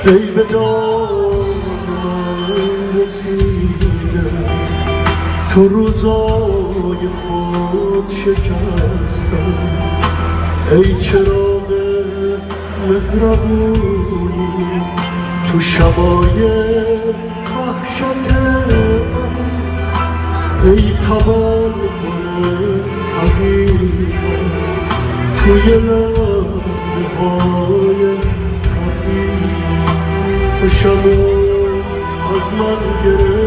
ای به داد من رسیده تو روزای خود شکستم، ای چراغ مهربونی تو شبای وحشت من، ای تبلور حقیقت توی لحظه های تغییر، تو شبو از من گرفت